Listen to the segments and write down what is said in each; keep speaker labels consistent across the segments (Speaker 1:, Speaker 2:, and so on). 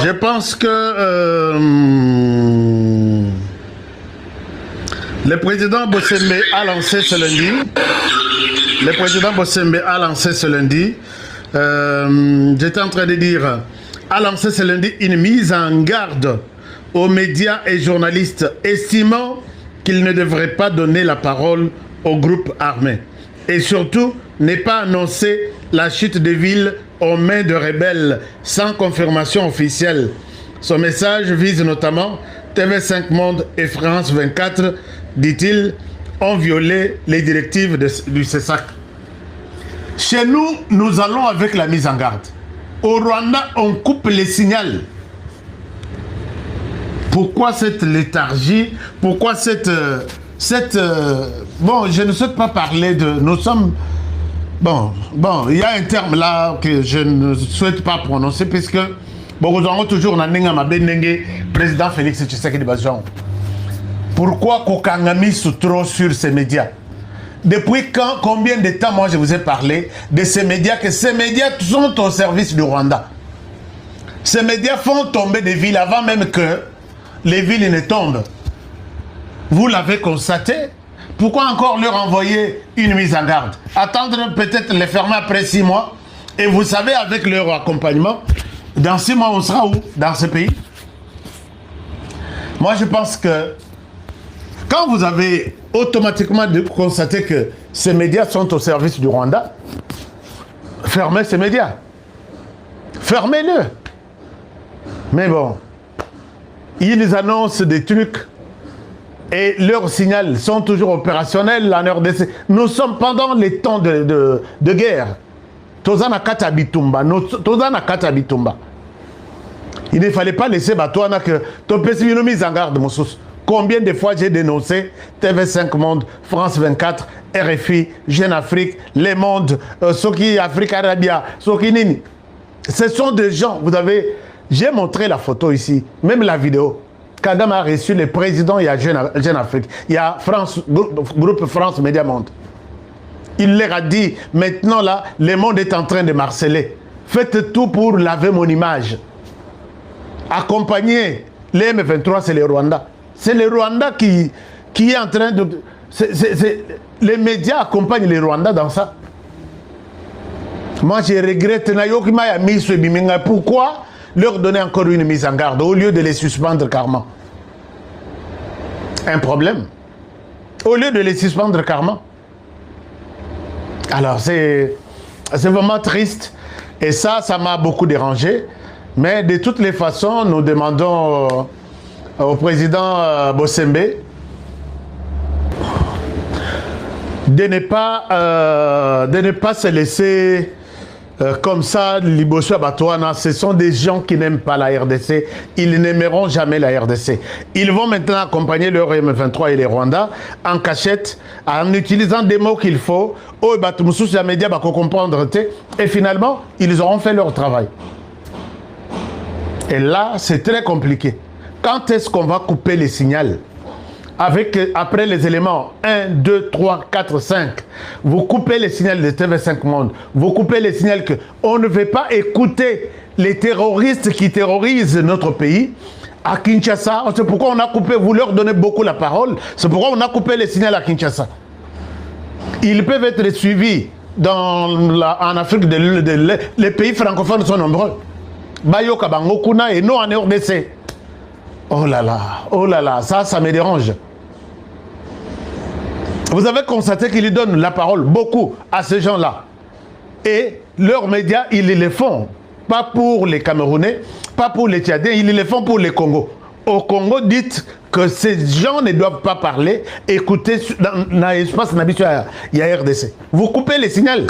Speaker 1: Je pense que le président Bossembe a lancé ce lundi. Le président Bossembe a lancé ce lundi. J'étais en train de dire, a lancé ce lundi une mise en garde aux médias et journalistes estimant qu'ils ne devraient pas donner la parole aux groupes armés. Et surtout, n'est pas annoncé la chute des villes aux mains de rebelles sans confirmation officielle. Son message vise notamment TV5 Monde et France 24, dit-il, ont violé les directives du CESAC. Chez nous, nous allons avec la mise en garde. Au Rwanda, on coupe les signaux. Pourquoi cette léthargie? Pourquoi bon, je ne souhaite pas parler de... Nous sommes... Bon, il y a un terme là que je ne souhaite pas prononcer puisque... Bon, nous avons toujours président Félix Tshisekedi Bazouan. Pourquoi Kokangami se trop sur ces médias? Depuis quand, combien de temps moi je vous ai parlé de ces médias, que ces médias sont au service du Rwanda. Ces médias font tomber des villes avant même que les villes ne tombent. Vous l'avez constaté. Pourquoi encore leur envoyer une mise en garde? Attendre peut-être les fermer après 6 mois. Et vous savez, avec leur accompagnement, dans 6 mois, on sera où? Dans ce pays? Moi, je pense que quand vous avez automatiquement constaté que ces médias sont au service du Rwanda, fermez ces médias. Fermez-le. Mais bon, ils annoncent des trucs et leurs signaux sont toujours opérationnels en RDC. Nous sommes pendant les temps de guerre. Tozana Katabitumba. Il ne fallait pas laisser Batouana que ton PC une mise en garde, mon sous. Combien de fois j'ai dénoncé TV5 Monde, France 24, RFI, Jeune Afrique, Les Mondes, Soki Afrique Arabia, Soki Nini. Ce sont des gens, vous avez... J'ai montré la photo ici, même la vidéo. Kagame a reçu le président, il y a Jeune Afrique, il y a groupe France Média Monde. Il leur a dit, maintenant là, le monde est en train de marceler. Faites tout pour laver mon image. Accompagnez les M23, c'est le Rwanda. C'est le Rwanda qui est en train de... les médias accompagnent les Rwandais dans ça. Moi, je regrette. Pourquoi leur donner encore une mise en garde au lieu de les suspendre carrément? Un problème. Au lieu de les suspendre carrément. Alors, c'est vraiment triste. Et ça m'a beaucoup dérangé. Mais de toutes les façons, nous demandons au président Bossembe de ne pas se laisser comme ça, Liboso Batouana. Ce sont des gens qui n'aiment pas la RDC. Ils n'aimeront jamais la RDC. Ils vont maintenant accompagner leur M23 et les Rwandais en cachette, en utilisant des mots qu'il faut. Et finalement, ils auront fait leur travail. Et là, c'est très compliqué. Quand est-ce qu'on va couper les signaux? Après les éléments 1, 2, 3, 4, 5, vous coupez les signaux de TV5 Monde, vous coupez les signaux qu'on ne veut pas écouter les terroristes qui terrorisent notre pays. À Kinshasa, c'est pourquoi on a coupé, vous leur donnez beaucoup la parole, c'est pourquoi on a coupé les signaux à Kinshasa. Ils peuvent être suivis en Afrique de l'Est, les pays francophones sont nombreux. Bayoka Bangokuna et non en RDC. Oh là là, ça me dérange. Vous avez constaté qu'ils donnent la parole beaucoup à ces gens-là. Et leurs médias, ils les font. Pas pour les Camerounais, pas pour les Tchadiens, ils les font pour les Congos. Au Congo, dites que ces gens ne doivent pas parler. Écoutez, dans l'espace, il y a RDC. Vous coupez les signaux.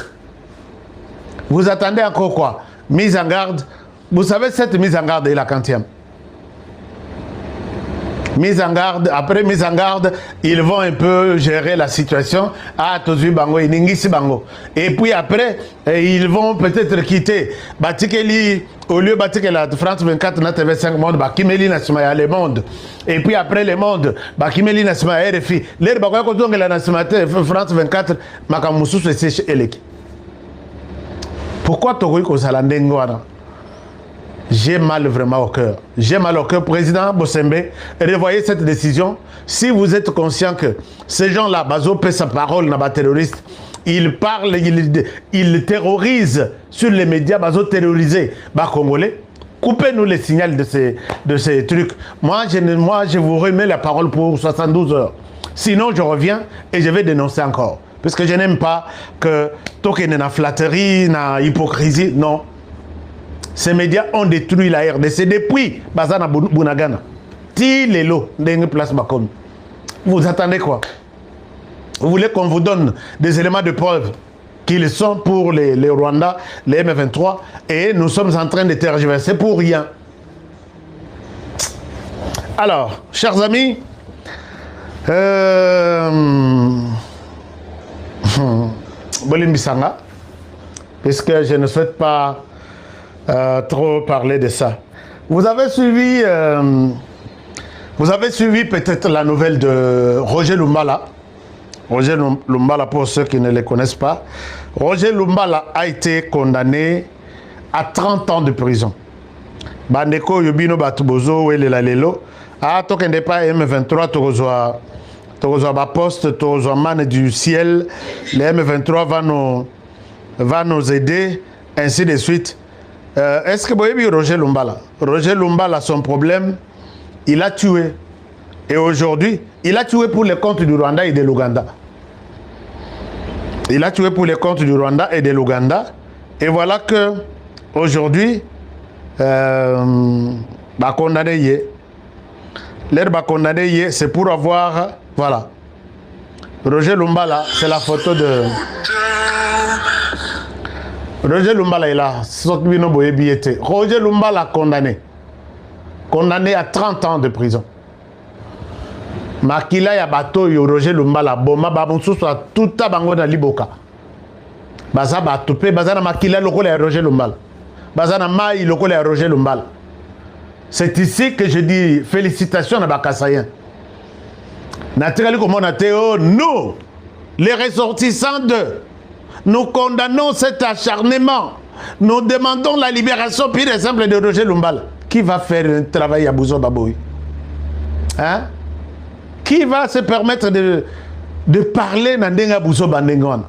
Speaker 1: Vous attendez encore quoi? Mise en garde. Vous savez, cette mise en garde est la 40e. Mise en garde, après mise en garde, ils vont un peu gérer la situation. Ah, Tozu Bango, Iningisi Bango. Et puis après, ils vont peut-être quitter. Batikeli, au lieu de la France 24, na TV5 Monde, Bakimeli Nasima, les mondes. Et puis après les mondes, Bakimeli Nasima, RFI. L'air Bakoya Kotonga la Nasima, France 24, Makamusu, c'est Eleki. Pourquoi Togoy Kosalandengoana? j'ai mal vraiment au cœur. J'ai mal au cœur. Président Bossembe, revoyez cette décision. Si vous êtes conscient que ces gens-là, Bazo paie sa parole, n'a pas terroriste, ils parlent, ils terrorisent sur les médias, Bazo terrorisé, Congolais. Coupez-nous les signaux de ces trucs. Moi, je vous remets la parole pour 72 heures. Sinon, je reviens et je vais dénoncer encore. Parce que je n'aime pas que token na flatterie, na hypocrisie. Non. Ces médias ont détruit la RDC depuis Bazana Bunagana. Ti lelo, dengue place Bakom. Vous attendez quoi? Vous voulez qu'on vous donne des éléments de preuve qu'ils sont pour les Rwandais, les M23, et nous sommes en train de tergiverser pour rien. Alors, chers amis, Bolimbisanga, puisque je ne souhaite pas trop parler de ça. Vous avez suivi peut-être la nouvelle de Roger Lumbala. Roger Lumbala, pour ceux qui ne le connaissent pas, Roger Lumbala a été condamné à 30 ans de prison. Bandeko Yobino Batubozo, Welela Lelo, a tokende pas M23, Togozoa Baposte, Togozoa Man du ciel, les M23 va nous aider, ainsi de suite. Est-ce que vous avez vu Roger Lumbala? Roger Lumbala, son problème, il a tué. Et aujourd'hui, il a tué pour les comptes du Rwanda et de l'Ouganda. Il a tué pour les comptes du Rwanda et de l'Ouganda. Et voilà que aujourd'hui, condamné. L'air condamné, c'est pour avoir, voilà. Roger Lumbala, c'est la photo de Roger Lumbala est là. Roger Lumbala condamné. Condamné à 30 ans de prison. Makila ya bato yo Roger Lumbala boma babonsusu a tuta bango na liboka. Baza bato pe baza na makila lokola ya Roger Lumbala. Baza na mai lokola ya Roger Lumbala. C'est ici que je dis félicitations à Bakasayen. Naturellement comme on a dit, oh, nous, les ressortissants nous condamnons cet acharnement. Nous demandons la libération pure et simple de Roger Lumbala. Qui va faire un travail à Bouzo Baboui? Hein? Qui va se permettre de parler dans Ndenga Bouzo Bandengon?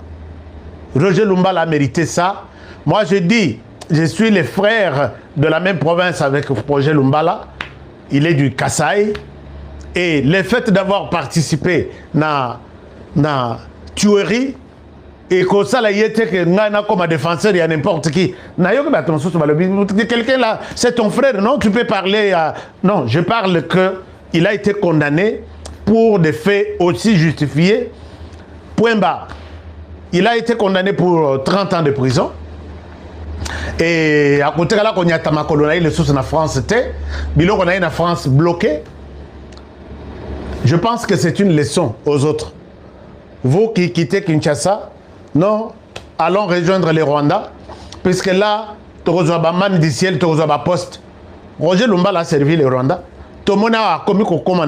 Speaker 1: Roger Lumbala a mérité ça. Moi je dis, je suis le frère de la même province avec Roger Lumbala. Il est du Kasaï. Et le fait d'avoir participé à la tuerie, et que ça, comme défenseur, il y a n'importe qui. Quelqu'un là, c'est ton frère, non? Tu peux parler à... Non, je parle qu'il a été condamné pour des faits aussi justifiés. Point barre. Il a été condamné pour 30 ans de prison. Et à côté de là, on y a Tamakolona, les sources en France, c'était. Bilo qu'on a une France bloquée. Je pense que c'est une leçon aux autres. Vous qui quittez Kinshasa, non, allons rejoindre les Rwandais, puisque là, Togozoba Man du ciel, Togozoba Poste. Roger Lumbala a servi les Rwandais. Tout le monde a commis comme on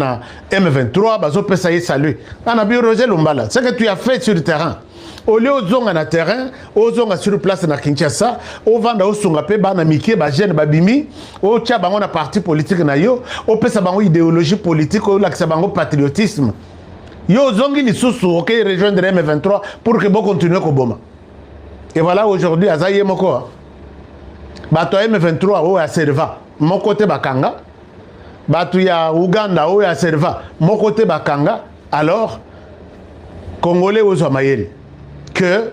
Speaker 1: M23, Bazo Pesaï salut. On a vu Roger Lumbala. C'est que tu as fait sur le terrain. Au lieu de zonga na terrain, au zonga sur place na Kinshasa, au vanda au songa pe ba na mike ba jeune ba bimi, au tia bango na parti politique na yo, au pesa bango idéologie politique, au laksa bango patriotisme. Yo zongi li susu OK rejoindre M23 pour que bon continue ko boma. Et voilà aujourd'hui azaye moko. Bato M23 o ya serva, mon côté bakanga. Bato ya Uganda o ya serva, mon côté bakanga. Alors Congolais aux Mayeli, que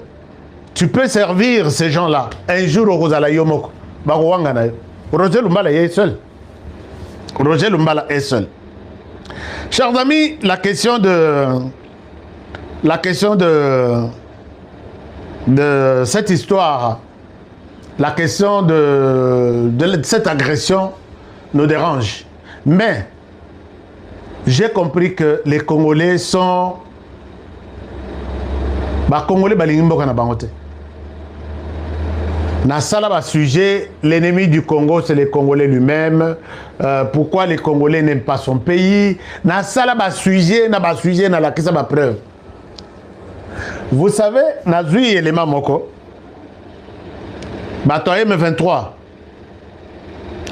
Speaker 1: tu peux servir ces gens-là un jour au Rosala Yomoko. Roger Lumbala est seul. Roger Lumbala est seul. Chers amis, la question de cette histoire, la question de cette agression nous dérange. Mais j'ai compris que les Congolais sont... Congolais balingi mboka na bango te. Na sala ba sujet, l'ennemi du Congo c'est le Congolais lui-même. Pourquoi les Congolais n'aiment pas son pays? Na sala ba sujet na la kisa ba preuve. Vous savez, na zui élément moko. Bato M23.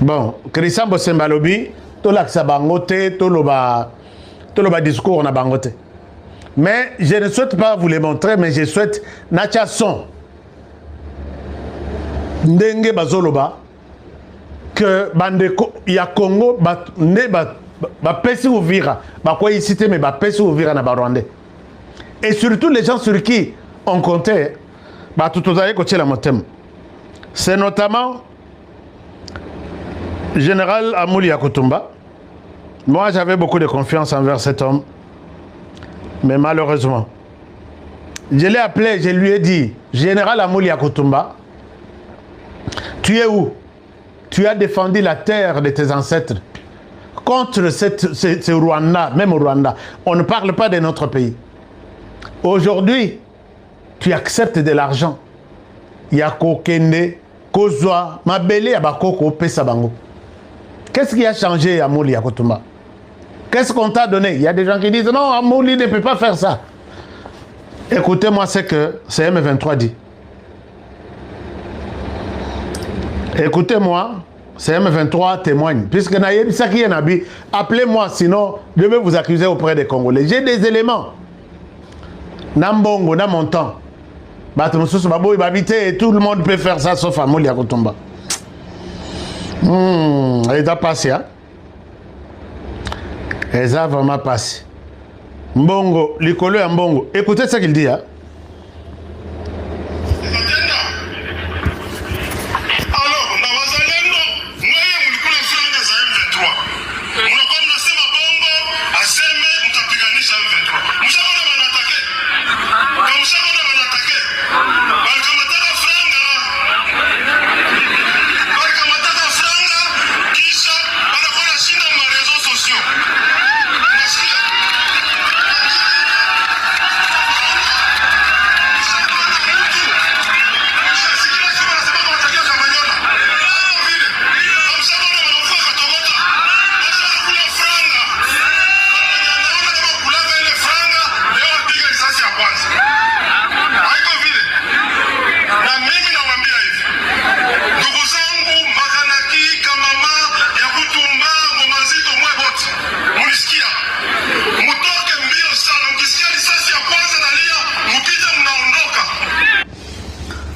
Speaker 1: Bon, Christian Bosemba lobi, tout l'accès bangote, tout le discours na bangote. Mais je ne souhaite pas vous les montrer, mais je souhaite nacha son. Ndenge bazoloba que bandeko ya Congo ba pesi ouvira, ba quoi ici mais ba pesi ouvira na Rwandais. Et surtout les gens sur qui on comptait, ba tout ozaye ko la motem. C'est notamment Général Amouli Yakutumba. Moi, j'avais beaucoup de confiance envers cet homme. Mais malheureusement, je l'ai appelé, je lui ai dit, Général Amouli Yakutumba, tu es où? Tu as défendu la terre de tes ancêtres contre ce Rwanda, même au Rwanda. On ne parle pas de notre pays. Aujourd'hui, tu acceptes de l'argent. Yako Kende, Kozwa, Mabele, Abakoko, Pesabango. Qu'est-ce qui a changé Amouli Yakutumba? Qu'est-ce qu'on t'a donné? Il y a des gens qui disent non, Amouli ne peut pas faire ça. Écoutez-moi ce que CM23 dit. Écoutez-moi, CM23 témoigne. Puisque Naïb Saki Nabi, appelez-moi, sinon je vais vous accuser auprès des Congolais. J'ai des éléments. Nambongo, dans mon temps. Et tout le monde peut faire ça sauf Amouli Yakutumba. Il a passé, hein? Il a vraiment passé. Mbongo, l'icolo à Mbongo. Écoutez ce qu'il dit, hein?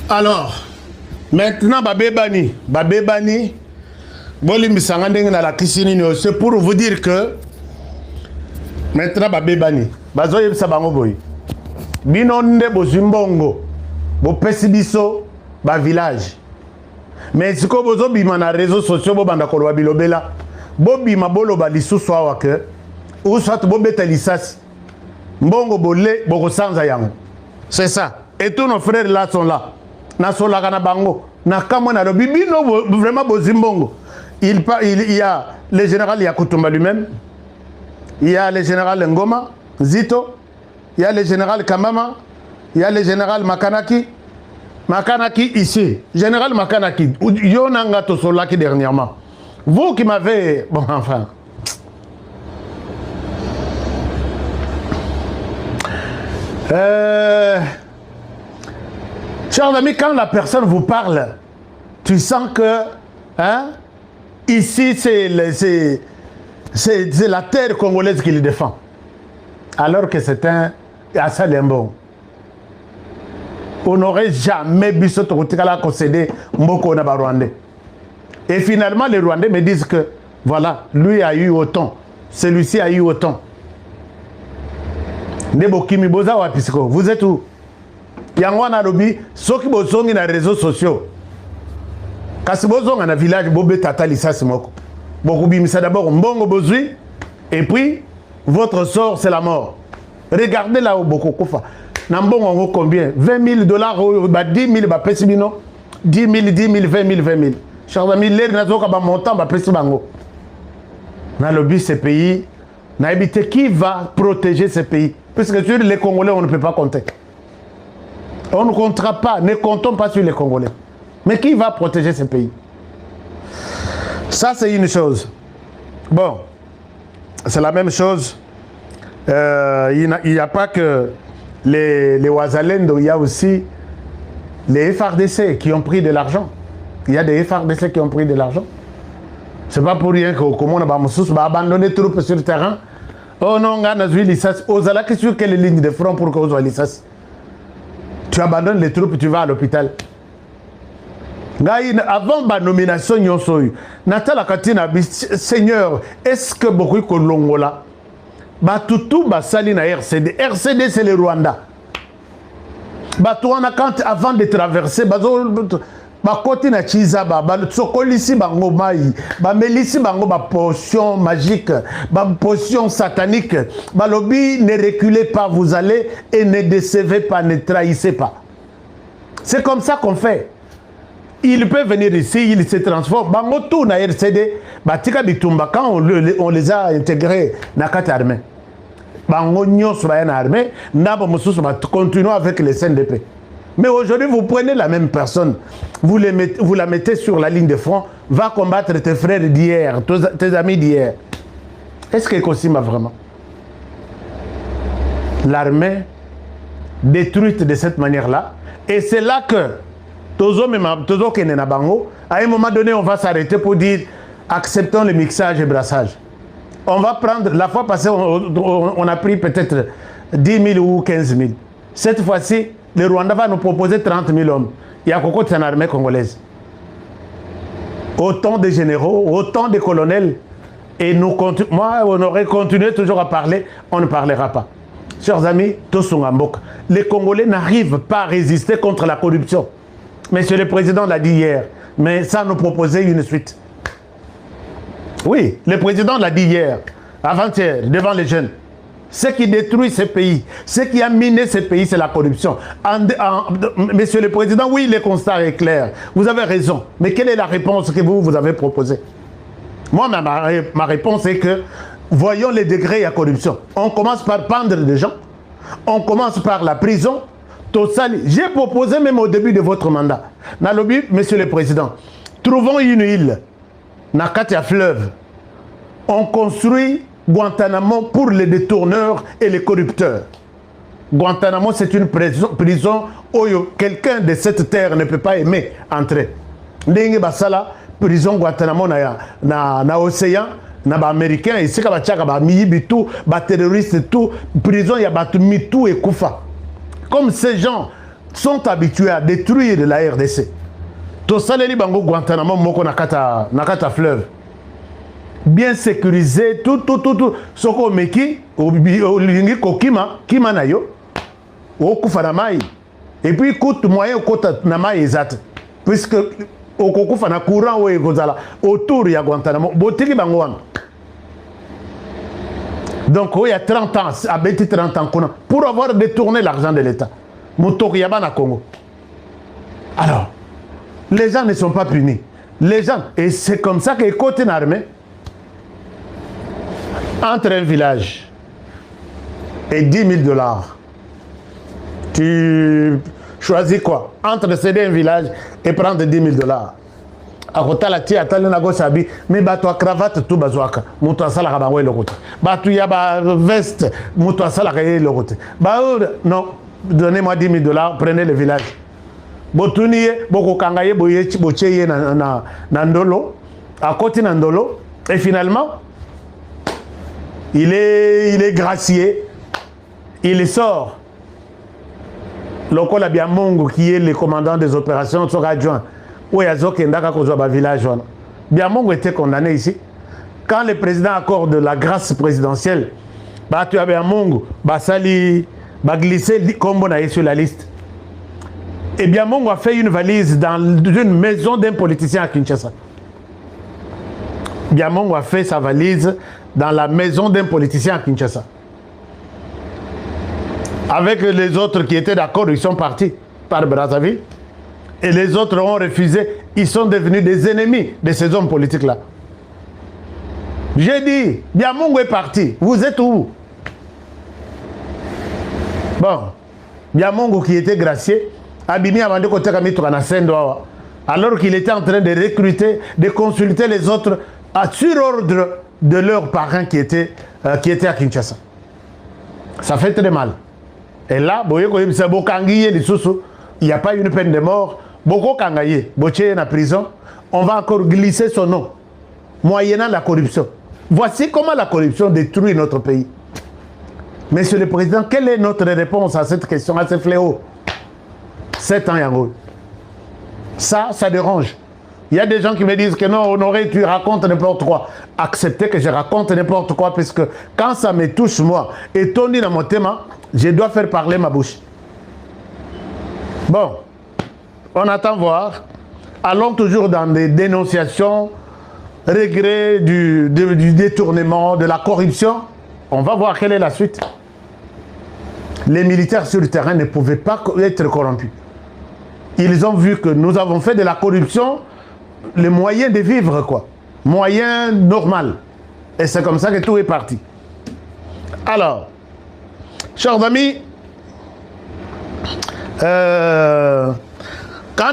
Speaker 1: Alors, maintenant, Babébani, c'est pour vous dire que maintenant, Babébani, Bazoye Sabangoboy, Binonde Bozimbongo, Bopesibiso, village. Mais si vous avez des réseaux sociaux, vous avez des bilobela, Bobi Mabolo Balisu Swawake, ou soit Bobeta Lissas, Mbongo Bolé, Boko Sanzayang. C'est ça. Et tous nos frères là sont là. Na solaka na bango na kamwa na bibino vraiment bozimbongo. Il y a le général Yakutumba lui-même, il y a le général Ngoma Zito, il y a le général Kamama, il y a le général Makanaki ici, général Makanaki yonanga to solaki dernièrement. Vous qui m'avez bon enfin chers amis, quand la personne vous parle, tu sens que hein, ici c'est la terre congolaise qui le défend. Alors que c'est un Assalembo. On n'aurait jamais vu ce Tokotikala concéder Mboko na Rwandais. Et finalement, les Rwandais me disent que voilà, lui a eu autant, celui-ci a eu autant. Nebokimi Boza wa Pisco, vous êtes où? Yangwana lobi, ceux qui bozongi na réseaux sociaux. Kasi bozonga na village bobe tata lisasi moko. Bokubimisa d'abord mbongo bozui et puis votre sort c'est la mort. Regardez là où beaucoup kofa. Na mbongo combien? 20 000 dollars, 10 000 ba pesibino, 10 000, 10 000, 20 000, 20 000. Chers amis, l'air n'a pas montant ba pesibango. Na lobby ces pays, na habité qui va protéger ces pays? Puisque sur les Congolais on ne peut pas compter. On ne comptera pas, ne comptons pas sur les Congolais. Mais qui va protéger ces pays? Ça, c'est une chose. Bon, c'est la même chose. Il n'y a pas que les Ouazalendo, il y a aussi les FRDC qui ont pris de l'argent. Il y a des FRDC qui ont pris de l'argent. C'est pas pour rien que comment on va abandonner les troupes sur le terrain. Oh non, on a vu l'ISAS. Aux alas, sur quelle ligne de front pour qu'on soit l'ISAS? Tu abandonnes les troupes, tu vas à l'hôpital. Avant ma nomination, Natala Katina, Seigneur, est-ce que beaucoup de Longola, Batutu, Basali na RCD. RCD, c'est le Rwanda. Batouana, quand avant de traverser, Bakoti na chiza ba sokolisi bango mai ba melisi bango ba potion magique ba potion satanique ba lobby ne reculez pas, vous allez, et ne décevez pas, ne trahissez pas. C'est comme ça qu'on fait. Il peut venir ici, il se transforme. Bango tout na RCD batika bitumba quand on les a intégrés na kata armée. Bango nyos ba na armée ndabo mususu ba continuons avec les CNDP. Mais aujourd'hui, vous prenez la même personne, vous la mettez sur la ligne de front, va combattre tes frères d'hier, tes amis d'hier. Est-ce que Kosima vraiment? L'armée détruite de cette manière-là, et c'est là que à un moment donné, on va s'arrêter pour dire acceptons le mixage et brassage. On va prendre, la fois passée, on a pris peut-être 10 000 ou 15 000. Cette fois-ci, le Rwanda va nous proposer 30 000 hommes. Il y a beaucoup de armée congolaise. Autant de généraux, autant de colonels. Et nous, moi, on aurait continué toujours à parler, on ne parlera pas. Chers amis, les Congolais n'arrivent pas à résister contre la corruption. Monsieur le Président l'a dit hier, mais ça nous proposait une suite. Oui, le Président l'a dit hier, avant-hier, devant les jeunes. Ce qui détruit ce pays, ce qui a miné ce pays, c'est la corruption. Monsieur le Président, oui, le constat est clair. Vous avez raison. Mais quelle est la réponse que vous avez proposée? Moi, ma réponse est que, voyons les degrés à corruption. On commence par pendre des gens. On commence par la prison. J'ai proposé même au début de votre mandat. Nalobi, Monsieur le Président, trouvons une île, Nakatia fleuve. On construit Guantanamo pour les détourneurs et les corrupteurs. Guantanamo, c'est une prison où quelqu'un de cette terre ne peut pas aimer entrer. Ndenge basala, prison Guantanamo na océan, na ba américain, ici ka bachaka ba miyibitu, ba terroriste tout, prison ya batu mitu et kufa. Comme ces gens sont habitués à détruire la RDC. To saleli bango Guantanamo moko nakata fleuve. Bien sécurisé, tout. Soko meki, olingi kokima, kima na yo, okufa na mai. Et puis, coûte moyen kota na mai ezate. Puisque, okufa na courant ou ekozala, autour ya Guantanamo, botiki bango wana. Donc, il y a 30 ans, à Betty 30 ans, pour avoir détourné l'argent de l'État. Moutoko Yabana Congo. Alors, les gens ne sont pas punis. Les gens, et c'est comme ça que côté armée, entre un village et 10 000 $, tu choisis quoi? Entre céder un village et prendre 10 000 $. À côté la tia tali na gosabi, mais bato a cravate tout bazouaka, muto asala kabango le côté. Bato yaba veste, muto asala kaye le côté. Non, donnez-moi 10 000 $, prenez le village. Botuniye, boko kangaye boye bocheye na ndolo, à côté na ndolo, et finalement, il est gracié, il sort. Lokola Biamongo, qui est le commandant des opérations, sera adjoint. Biamongo était condamné ici. Quand le président accorde la grâce présidentielle, tu as Biamongo, Basali, glissé comme on a sur la liste. Et Biamongo a fait une valise dans une maison d'un politicien à Kinshasa. Biamongo a fait sa valise dans la maison d'un politicien à Kinshasa. Avec les autres qui étaient d'accord, ils sont partis par Brazzaville. Et les autres ont refusé. Ils sont devenus des ennemis de ces hommes politiques-là. J'ai dit, Biamongo est parti. Vous êtes où? Bon, Biamongo qui était gracié, Abimi a demandé côté alors qu'il était en train de recruter, de consulter les autres sur ordre de leurs parents qui étaient à Kinshasa. Ça fait très mal. Et là, il n'y a pas une peine de mort. Boko Kangaye, Boché na prison, on va encore glisser son nom. moyennant la corruption. Voici comment la corruption détruit notre pays. Monsieur le Président, quelle est notre réponse à cette question, à ce fléau? 7 ans, Yango. Ça dérange. Il y a des gens qui me disent que non, Honoré, tu racontes n'importe quoi. Acceptez que je raconte n'importe quoi, puisque quand ça me touche, moi, et Tony dans mon thème, je dois faire parler ma bouche. Bon, on attend voir. Allons toujours dans des dénonciations, regrets du détournement, de la corruption. On va voir quelle est la suite. Les militaires sur le terrain ne pouvaient pas être corrompus. Ils ont vu que nous avons fait de la corruption le moyen de vivre, quoi. Moyen normal. Et c'est comme ça que tout est parti. Alors, chers amis, quand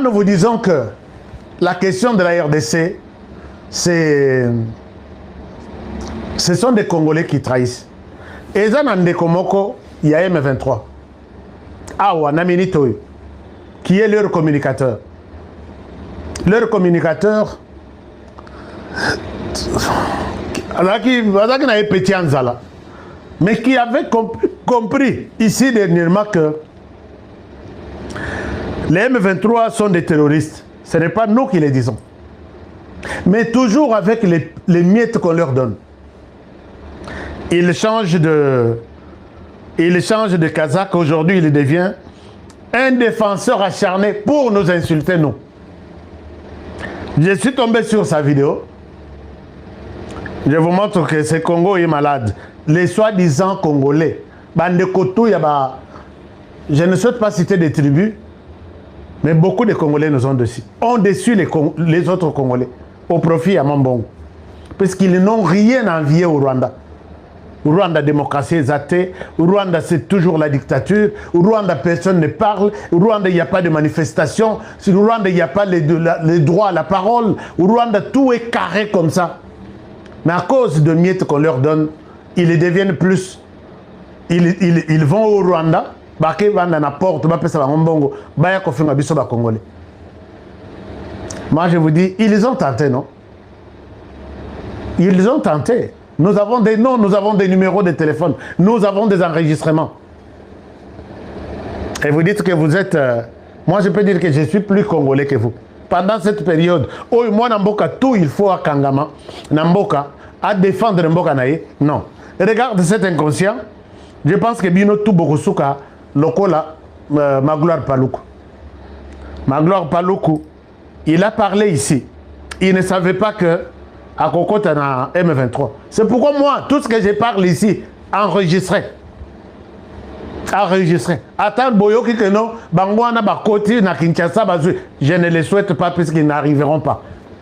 Speaker 1: nous vous disons que la question de la RDC, ce sont des Congolais qui trahissent. Et Zanande Komoko, il y a M23. Awa Namini Toy, qui est leur communicateur. Leur communicateur, mais qui avait compris ici dernièrement que les M23 sont des terroristes. Ce n'est pas nous qui les disons. Mais toujours avec les miettes qu'on leur donne. Il change de Kazakh. Aujourd'hui, il devient un défenseur acharné pour nous insulter, nous. Je suis tombé sur sa vidéo. Je vous montre que ce Congo est malade. Les soi-disant Congolais. Je ne souhaite pas citer des tribus, mais beaucoup de Congolais nous ont déçus. On déçu les autres Congolais au profit à Mambongo. Parce qu'ils n'ont rien envié au Rwanda. Au Rwanda, démocratie est athée. Au Rwanda, c'est toujours la dictature. Au Rwanda, personne ne parle. Au Rwanda, il n'y a pas de manifestation. Au Rwanda, il n'y a pas le droit à la parole. Au Rwanda, tout est carré comme ça. Mais à cause de miettes qu'on leur donne, ils deviennent plus. Ils vont au Rwanda. Moi, je vous dis, ils ont tenté, non? Ils ont tenté. Nous avons des noms, nous avons des numéros de téléphone, nous avons des enregistrements. Et vous dites que vous êtes... moi, je peux dire que je suis plus congolais que vous. Pendant cette période, oh, moi, Namboka, tout il faut à Kangama, Namboka, à défendre Namboka Naye. Non. Regarde cet inconscient. Je pense que Bino Toubokosuka, Lokola, Magloire Paloukou. Magloire Paloukou, il a parlé ici. Il ne savait pas que à Kokota na M23. C'est pourquoi moi, tout ce que je parle ici, enregistré. Enregistré. Attends, Boyoki que non, Bangwana Bakoti na Kinshasa, je ne les souhaite pas puisqu'ils n'arriveront pas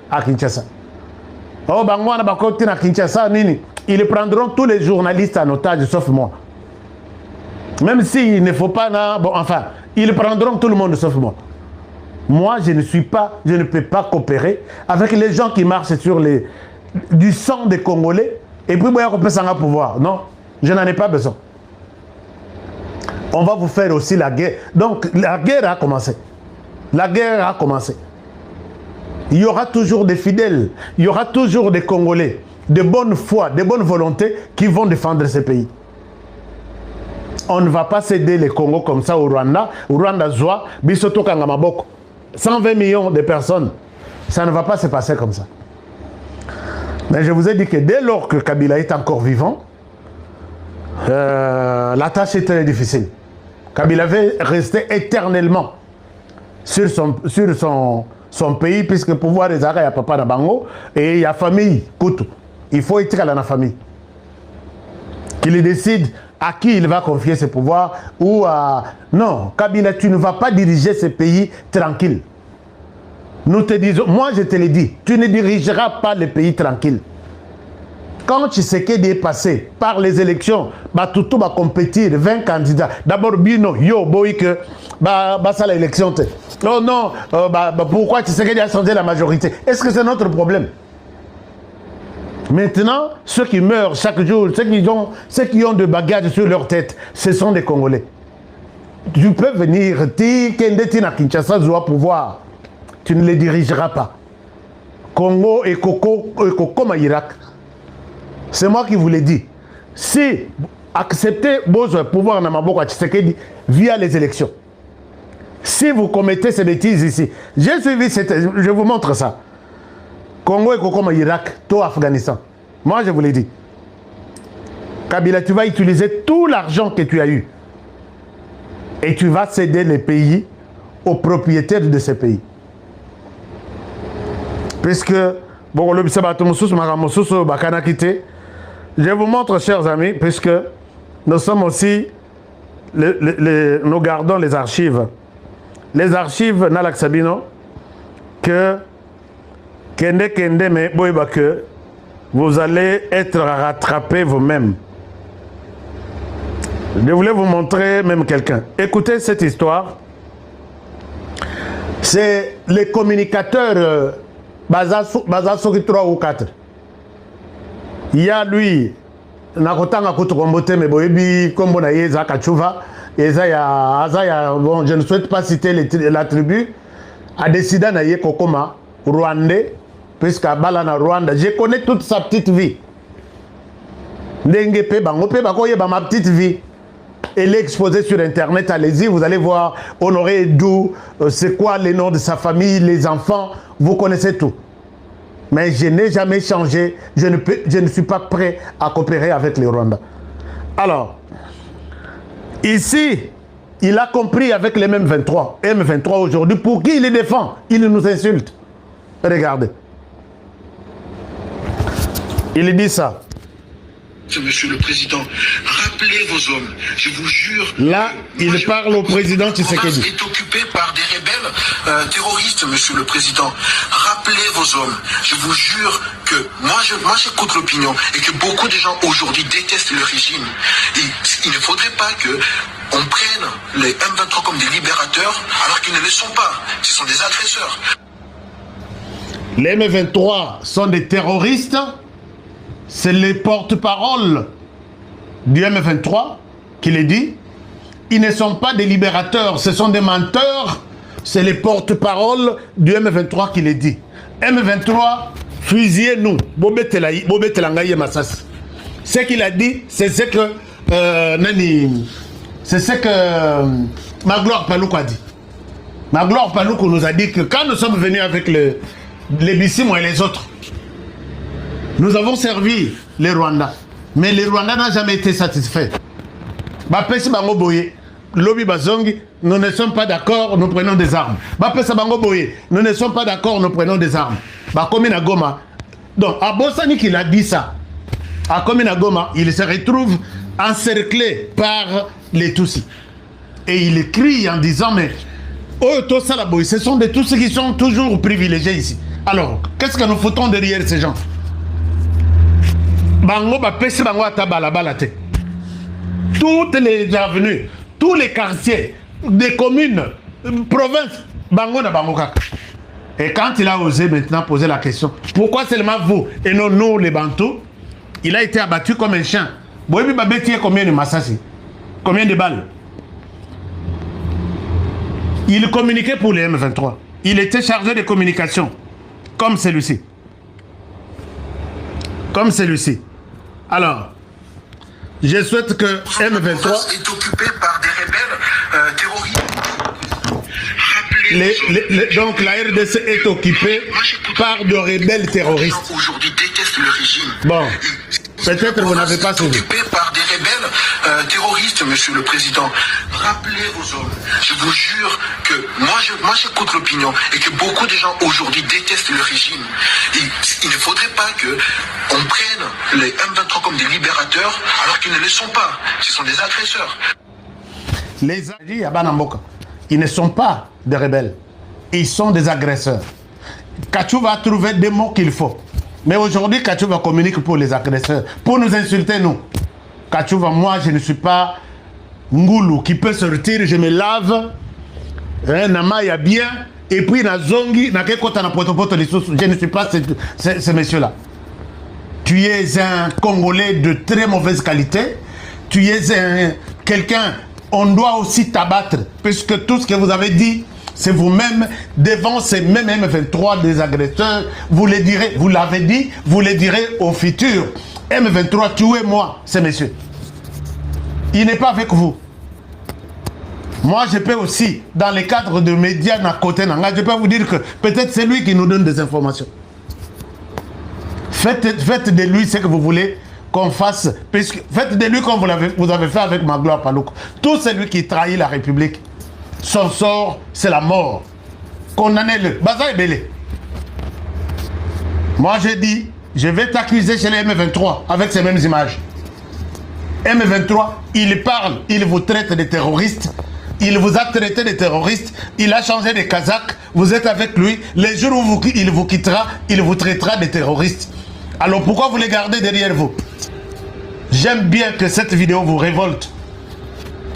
Speaker 1: à Kinshasa. Oh, Bangwana Bakoti na Kinshasa, Nini, ils prendront tous les journalistes en otage, sauf moi. Même s'il ne faut pas, bon, enfin, ils prendront tout le monde sauf moi. Moi, je ne peux pas coopérer avec les gens qui marchent sur du sang des Congolais et puis on peut s'en pouvoir. Non, je n'en ai pas besoin. On va vous faire aussi la guerre. Donc, la guerre a commencé. La guerre a commencé. Il y aura toujours des fidèles, il y aura toujours des Congolais, de bonne foi, de bonne volonté qui vont défendre ce pays. On ne va pas céder les Congos comme ça au Rwanda. Au Rwanda, Zoa, Bisoto Kangamaboko. 120 millions de personnes. Ça ne va pas se passer comme ça. Mais je vous ai dit que dès lors que Kabila est encore vivant, la tâche est très difficile. Kabila veut rester éternellement sur son pays, puisque pouvoir des arrêts à Papa Nabango et il y a famille, Koutou. Il faut être dans la famille. Qu'il décide à qui il va confier ses pouvoirs ou à... Non, Kabila, tu ne vas pas diriger ce pays tranquille. Nous te disons, moi je te l'ai dit, tu ne dirigeras pas le pays tranquille. Quand Tshisekedi est passé par les élections, Toutou va compétir 20 candidats. D'abord, Bino, yo, boïke, ça l'élection. Oh non, pourquoi Tshisekedi a changé la majorité? Est-ce que c'est notre problème? Maintenant, ceux qui meurent chaque jour, ceux qui ont de bagages sur leur tête, ce sont des Congolais. Tu peux venir, Kinshasa doit pouvoir. Tu ne les dirigeras pas. Congo et Coco Irak. C'est moi qui vous l'ai dit. Si acceptez vos pouvoirs dans Maboko Tshisekedi via les élections, si vous commettez ces bêtises ici, j'ai suivi je vous montre ça. Congo et Coco Irak, tout Afghanistan. Moi, je vous l'ai dit. Kabila, tu vas utiliser tout l'argent que tu as eu. Et tu vas céder les pays aux propriétaires de ces pays. Puisque, bon, je vous montre, chers amis, puisque nous sommes aussi, nous gardons les archives. Les archives, Nalak Sabino, que vous allez être rattrapés vous-même. Je voulais vous montrer même quelqu'un. Écoutez cette histoire. C'est les communicateurs Bazasoki 3 ou 4. Il y a lui, Nakotanga Kotokombote, mais Boebi, Kombo Yeza Kachuva, bon, je ne souhaite pas citer la tribu, a décidé d'aller Kokoma, Rwandais, puisqu'à Balana Rwanda, je connais toute sa petite vie. Ndengepe, Bangope, Bakoye, ma petite vie. Elle est exposée sur Internet, allez-y, vous allez voir Honoré Edou, c'est quoi les noms de sa famille, les enfants, vous connaissez tout. Mais je n'ai jamais changé, je ne suis pas prêt à coopérer avec les Rwandais. Alors, ici, il a compris avec les M23. M23 aujourd'hui, pour qui il les défend? Il nous insulte. Regardez. Il dit ça.
Speaker 2: Monsieur le Président, rappelez vos hommes, je vous jure.
Speaker 1: Là, il parle au président Tshisekedi.
Speaker 2: est occupé par des rebelles terroristes, Monsieur le Président. Rappelez vos hommes, je vous jure que moi j'écoute l'opinion et que beaucoup de gens aujourd'hui détestent le régime. Il ne faudrait pas que on prenne les M23 comme des libérateurs alors qu'ils ne le sont pas. Ce sont des agresseurs.
Speaker 1: Les M23 sont des terroristes. C'est les porte-parole du M23 qui les dit. Ils ne sont pas des libérateurs, ce sont des menteurs. C'est les porte-parole du M23 qui les dit. M23, fusillez-nous. Ce qu'il a dit, c'est ce que Magloire Paloukou a dit. Magloire Paloukou nous a dit que quand nous sommes venus avec les Bissimo et les autres, nous avons servi les Rwandais. Mais les Rwandais n'ont jamais été satisfaits. Bapesi Bango Boye, Lobi Bazongi, nous ne sommes pas d'accord, nous prenons des armes. Bapesi Bango Boye, nous ne sommes pas d'accord, nous prenons des armes. Bakomina Goma. Donc, à Bossani qu'il a dit ça. À Komina Goma, il se retrouve encerclé par les Tutsis. Et il écrit en disant, mais oh, tout ça, ce sont des Tutsis qui sont toujours privilégiés ici. Alors, qu'est-ce que nous foutons derrière ces gens? Bango bapesi bango ata balabala te. Toutes les avenues, tous les quartiers, des communes, provinces, bango na bango kaka. Et quand il a osé maintenant poser la question, pourquoi seulement vous et non nous les Bantous, il a été abattu comme un chien. Boyebi babeti combien de massassi? Combien de balles? Il communiquait pour les M23. Il était chargé de communication, comme celui-ci. Comme celui-ci. Alors, je souhaite que M23
Speaker 2: est occupé par des rebelles terroristes.
Speaker 1: Donc la RDC est occupée par de rebelles terroristes.
Speaker 2: Aujourd'hui détestent le régime.
Speaker 1: Bon, peut-être vous n'avez pas suivi.
Speaker 2: Occupé par des rebelles terroristes, Monsieur le Président. Rappelez aux hommes, je vous jure que moi j'écoute l'opinion et que beaucoup de gens aujourd'hui détestent le régime. Il ne faudrait pas que on prenne les M23 comme des libérateurs alors qu'ils ne le sont pas. Ce sont des agresseurs.
Speaker 1: Les Agi à Banamboka, ils ne sont pas des rebelles. Ils sont des agresseurs. Kachou va trouver des mots qu'il faut. Mais aujourd'hui, Kachou va communiquer pour les agresseurs, pour nous insulter, nous. Kachou va, moi, je ne suis pas Ngoulou qui peut sortir, je me lave, Namaya bien, et puis Nazongi, je ne suis pas ce monsieur-là. Tu es un Congolais de très mauvaise qualité, tu es quelqu'un, on doit aussi t'abattre, puisque tout ce que vous avez dit, C'est vous-même, devant ces mêmes M23 des agresseurs, vous les direz, vous l'avez dit, vous les direz au futur. M23, tuez-moi, ces messieurs. Il n'est pas avec vous. Moi, je peux aussi, dans les cadres de médias à côté, je peux vous dire que peut-être c'est lui qui nous donne des informations. Faites de lui ce que vous voulez qu'on fasse. Faites de lui comme vous avez fait avec Magloire Palouk. Tout celui qui trahit la République, son sort, c'est la mort. Condamnez-le. Baza est belé. Moi, j'ai dit, je vais t'accuser chez les M23 avec ces mêmes images. M23, il parle, il vous traite de terroristes. Il vous a traité de terroristes, il a changé de Kazakh, vous êtes avec lui. Les jours où il vous quittera, il vous traitera de terroristes. Alors pourquoi vous les gardez derrière vous? J'aime bien que cette vidéo vous révolte.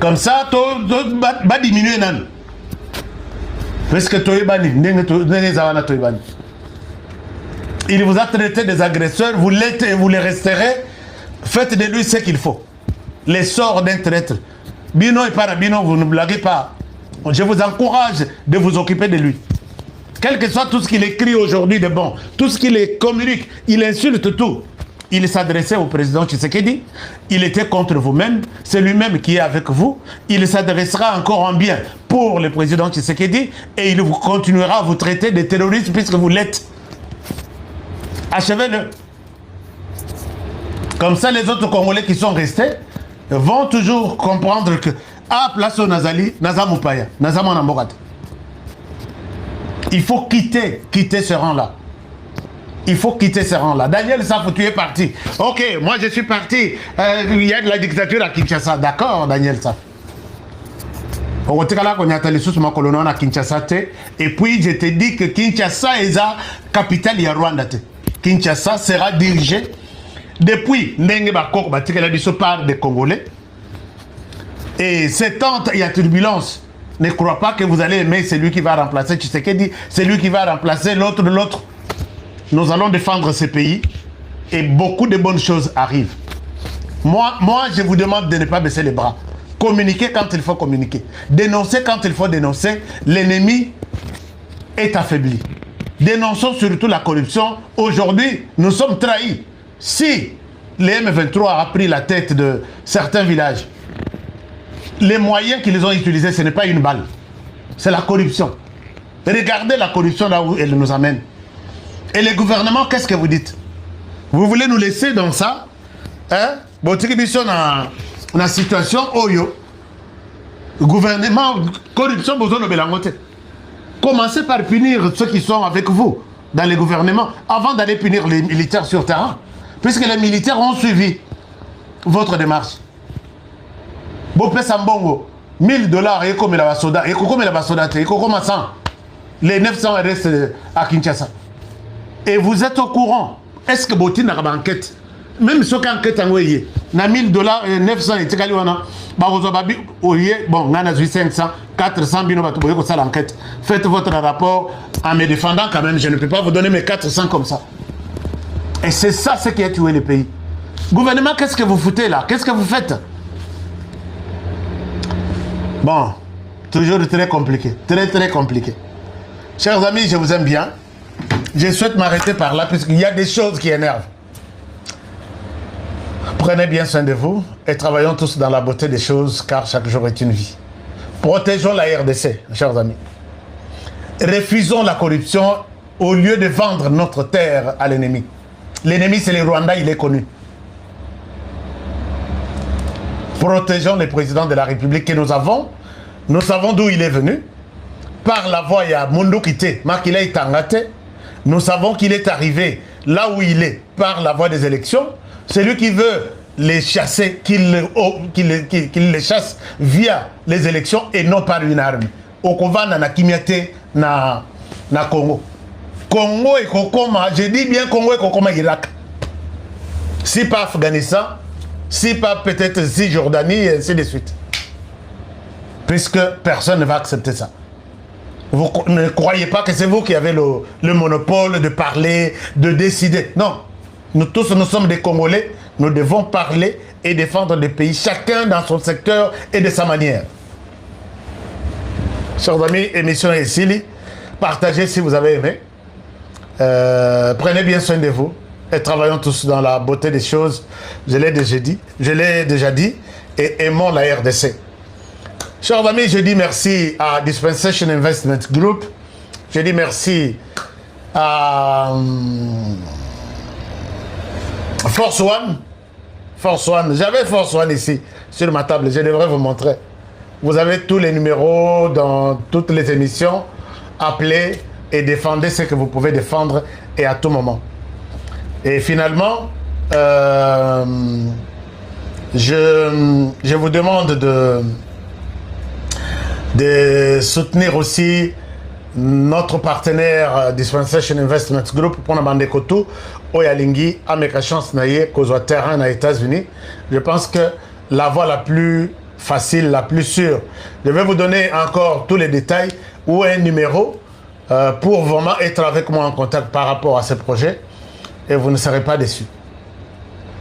Speaker 1: Comme ça, va diminuer nan. Parce que il vous a traité des agresseurs, vous l'êtes et vous les resterez. Faites de lui ce qu'il faut. Les sorts d'un traître. Bino et Parabino, vous ne blaguez pas. Je vous encourage de vous occuper de lui. Quel que soit tout ce qu'il écrit aujourd'hui de bon, tout ce qu'il communique, il insulte tout. Il s'adressait au président Tshisekedi, il était contre vous-même, c'est lui-même qui est avec vous. Il s'adressera encore en bien pour le président Tshisekedi et il vous continuera à vous traiter de terroristes puisque vous l'êtes. Achevez-le. Comme ça, les autres Congolais qui sont restés vont toujours comprendre que place au Nazali, Nazamupaya, Nazamonamorat. Il faut quitter ce rang-là. Il faut quitter ce rang-là. Daniel Saf, tu es parti. Ok, moi je suis parti. Il y a de la dictature à Kinshasa. D'accord, Daniel Saf. Et puis je te dis que Kinshasa est la capitale de Rwanda. Kinshasa sera dirigée depuis Ndenge Bakok Batikela biso par des Congolais. Et c'est tant il y a turbulence. Ne crois pas que vous allez aimer celui qui va remplacer Tshisekedi, celui qui va remplacer l'autre de l'autre. Nous allons défendre ce pays et beaucoup de bonnes choses arrivent. Moi, je vous demande de ne pas baisser les bras. Communiquer quand il faut communiquer. Dénoncer quand il faut dénoncer. L'ennemi est affaibli. Dénonçons surtout la corruption. Aujourd'hui, nous sommes trahis. Si les M23 a pris la tête de certains villages, les moyens qu'ils ont utilisés, ce n'est pas une balle. C'est la corruption. Regardez la corruption là où elle nous amène. Et les gouvernements, qu'est-ce que vous dites? Vous voulez nous laisser dans ça? Hein? Bon, tu as une situation Oyo. Gouvernement, corruption, besoin de Belangote. Commencez par punir ceux qui sont avec vous dans les gouvernements avant d'aller punir les militaires sur terrain. Puisque les militaires ont suivi votre démarche. Bopé Sambongo, $1000 et comme la soda, et comme la soda, et comme 100. Les 900 restent à Kinshasa. Et vous êtes au courant. Est-ce que Botin a une enquête? Même ceux qui enquêtent en Ouye, na $1000 et 900 et Tchekaliwana, Barozobabi, Ouye, bon, Nana 500, 400 bino batuboye ko ça l'enquête. Faites votre rapport en me défendant quand même. Je ne peux pas vous donner mes 400 comme ça. Et c'est ça ce qui a tué le pays. Gouvernement, qu'est-ce que vous foutez là? Qu'est-ce que vous faites? Bon, toujours très compliqué. Très compliqué. Chers amis, je vous aime bien. Je souhaite m'arrêter par là puisqu'il y a des choses qui énervent. Prenez bien soin de vous et travaillons tous dans la beauté des choses car chaque jour est une vie. Protégeons la RDC, chers amis. Refusons la corruption au lieu de vendre notre terre à l'ennemi. L'ennemi, c'est le Rwanda, il est connu. Protégeons le président de la République que nous avons. Nous savons d'où il est venu. Par la voie, il y a Mundu Kité, Makila Itangate. Nous savons qu'il est arrivé là où il est par la voie des élections. Celui qui veut les chasser, qu'il les chasse via les élections et non par une arme. Okovana na Kimiate na Congo. Congo et Kokoma, je dis bien Congo et Kokoma Irak. Si pas Afghanistan, si pas peut-être Cisjordanie et ainsi de suite. Puisque personne ne va accepter ça. Vous ne croyez pas que c'est vous qui avez le monopole de parler, de décider. Non. Nous tous, nous sommes des Congolais. Nous devons parler et défendre le pays, chacun dans son secteur et de sa manière. Chers amis, émission ici. Partagez si vous avez aimé. Prenez bien soin de vous et travaillons tous dans la beauté des choses. Je l'ai déjà dit et aimons la RDC. Chers amis, je dis merci à Dispensation Investment Group. Je dis merci à Force One. Force One. J'avais Force One ici sur ma table. Je devrais vous montrer. Vous avez tous les numéros dans toutes les émissions. Appelez et défendez ce que vous pouvez défendre et à tout moment. Et finalement, je vous demande de soutenir aussi notre partenaire Dispensation Investment Group pour nous demander tout Oyalingi a mes chances naïe qu'aux terrain aux États-Unis. Je pense que la voie la plus facile, la plus sûre. Je vais vous donner encore tous les détails ou un numéro pour vraiment être avec moi en contact par rapport à ce projet et vous ne serez pas déçus.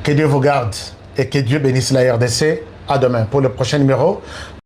Speaker 1: Que Dieu vous garde et que Dieu bénisse la RDC. À demain pour le prochain numéro.